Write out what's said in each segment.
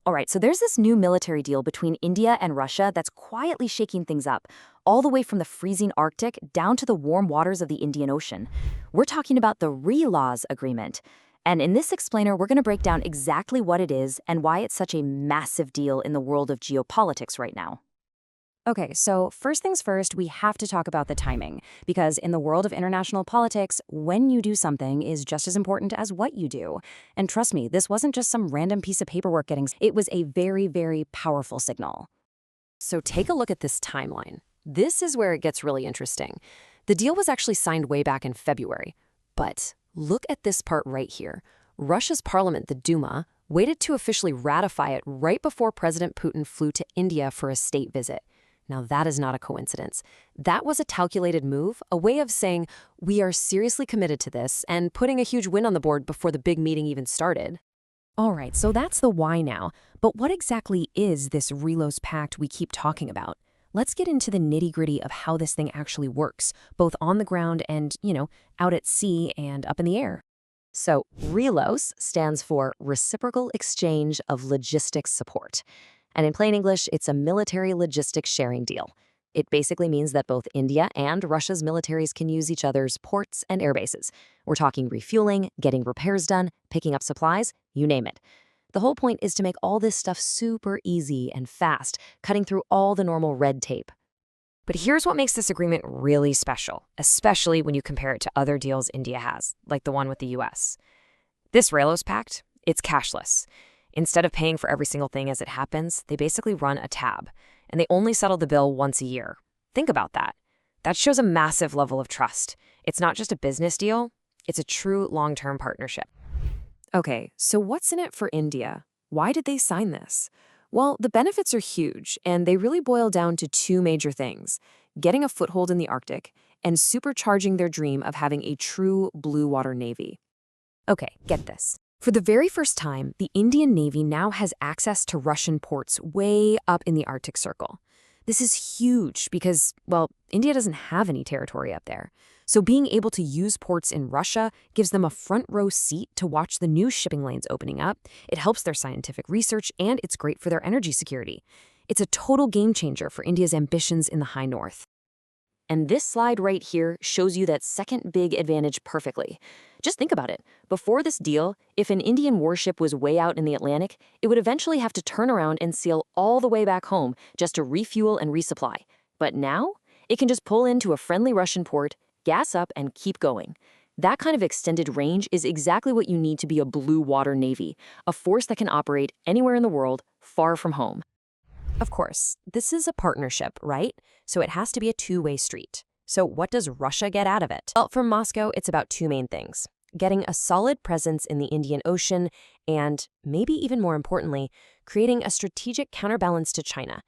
All right, so there's this new military deal between India and Russia that's quietly shaking things up, all the way from the freezing Arctic down to the warm waters of the Indian Ocean. We're talking about the RALOS agreement. And in this explainer, we're going to break down exactly what it is and why it's such a massive deal in the world of geopolitics right now. Okay, so first things first, we have to talk about the timing, because in the world of international politics, when you do something is just as important as what you do. And trust me, this wasn't just some random piece of paperwork it was a very, very powerful signal. So take a look at this timeline. This is where it gets really interesting. The deal was actually signed way back in February. But look at this part right here. Russia's parliament, the Duma, waited to officially ratify it right before President Putin flew to India for a state visit. Now, that is not a coincidence. That was a calculated move, a way of saying, we are seriously committed to this, and putting a huge win on the board before the big meeting even started. All right, so that's the why now. But what exactly is this Relos pact we keep talking about? Let's get into the nitty-gritty of how this thing actually works, both on the ground and, out at sea and up in the air. So, Relos stands for Reciprocal Exchange of Logistics Support. And in plain English, it's a military logistics sharing deal. It basically means that both India and Russia's militaries can use each other's ports and air bases. We're talking refueling, getting repairs done, picking up supplies, you name it. The whole point is to make all this stuff super easy and fast, cutting through all the normal red tape. But here's what makes this agreement really special, especially when you compare it to other deals India has, like the one with the US. This RALOS pact, it's cashless. Instead of paying for every single thing as it happens, they basically run a tab, and they only settle the bill once a year. Think about that. That shows a massive level of trust. It's not just a business deal, it's a true long-term partnership. Okay, so what's in it for India? Why did they sign this? Well, the benefits are huge, and they really boil down to two major things: getting a foothold in the Arctic and supercharging their dream of having a true blue water navy. Okay, get this. For the very first time, the Indian Navy now has access to Russian ports way up in the Arctic Circle. This is huge because, well, India doesn't have any territory up there. So being able to use ports in Russia gives them a front row seat to watch the new shipping lanes opening up. It helps their scientific research, and it's great for their energy security. It's a total game changer for India's ambitions in the high north. And this slide right here shows you that second big advantage perfectly. Just think about it. Before this deal, if an Indian warship was way out in the Atlantic, it would eventually have to turn around and sail all the way back home just to refuel and resupply. But now, it can just pull into a friendly Russian port, gas up, and keep going. That kind of extended range is exactly what you need to be a blue water navy, a force that can operate anywhere in the world, far from home. Of course, this is a partnership, right? So it has to be a two-way street. So what does Russia get out of it? Well, for Moscow, it's about two main things: getting a solid presence in the Indian Ocean and, maybe even more importantly, creating a strategic counterbalance to China.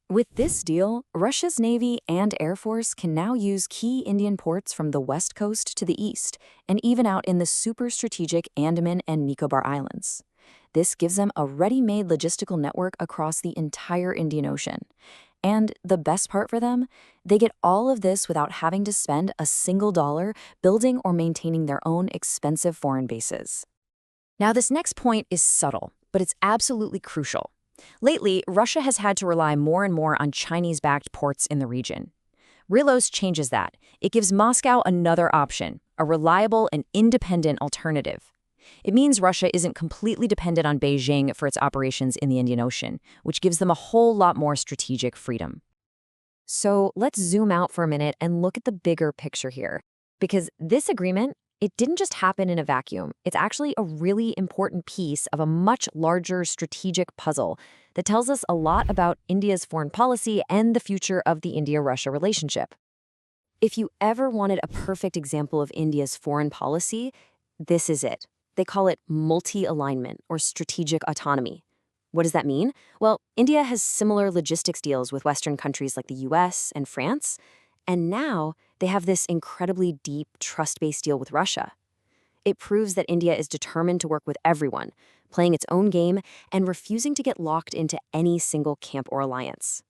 With this deal, Russia's Navy and Air Force can now use key Indian ports from the west coast to the east, and even out in the super strategic Andaman and Nicobar Islands. This gives them a ready-made logistical network across the entire Indian Ocean. And the best part for them, they get all of this without having to spend a single dollar building or maintaining their own expensive foreign bases. Now, this next point is subtle, but it's absolutely crucial. Lately, Russia has had to rely more and more on Chinese-backed ports in the region. Relos changes that. It gives Moscow another option, a reliable and independent alternative. It means Russia isn't completely dependent on Beijing for its operations in the Indian Ocean, which gives them a whole lot more strategic freedom. So let's zoom out for a minute and look at the bigger picture here. Because this agreement, it didn't just happen in a vacuum. It's actually a really important piece of a much larger strategic puzzle that tells us a lot about India's foreign policy and the future of the India-Russia relationship. If you ever wanted a perfect example of India's foreign policy, this is it. They call it multi-alignment or strategic autonomy. What does that mean? Well, India has similar logistics deals with Western countries like the US and France, and now they have this incredibly deep, trust-based deal with Russia. It proves that India is determined to work with everyone, playing its own game and refusing to get locked into any single camp or alliance.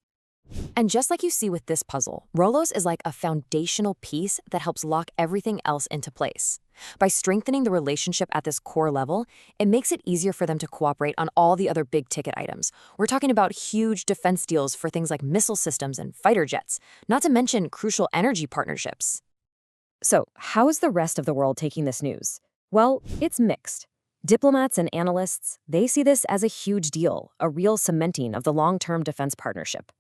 And just like you see with this puzzle, RALOS is like a foundational piece that helps lock everything else into place. By strengthening the relationship at this core level, it makes it easier for them to cooperate on all the other big-ticket items. We're talking about huge defense deals for things like missile systems and fighter jets, not to mention crucial energy partnerships. So, how is the rest of the world taking this news? Well, it's mixed. Diplomats and analysts, they see this as a huge deal, a real cementing of the long-term defense partnership.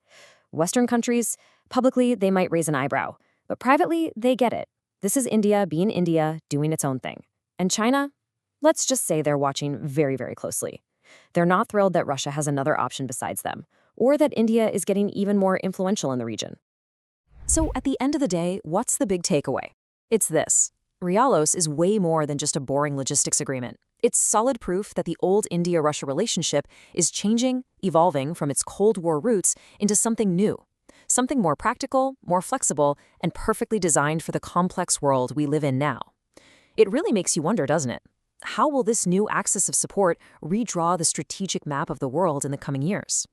Western countries, publicly, they might raise an eyebrow, but privately, they get it. This is India being India, doing its own thing. And China? Let's just say they're watching very, very closely. They're not thrilled that Russia has another option besides them, or that India is getting even more influential in the region. So at the end of the day, what's the big takeaway? It's this. RALOS is way more than just a boring logistics agreement. It's solid proof that the old India-Russia relationship is changing, evolving from its Cold War roots into something new. Something more practical, more flexible, and perfectly designed for the complex world we live in now. It really makes you wonder, doesn't it? How will this new axis of support redraw the strategic map of the world in the coming years?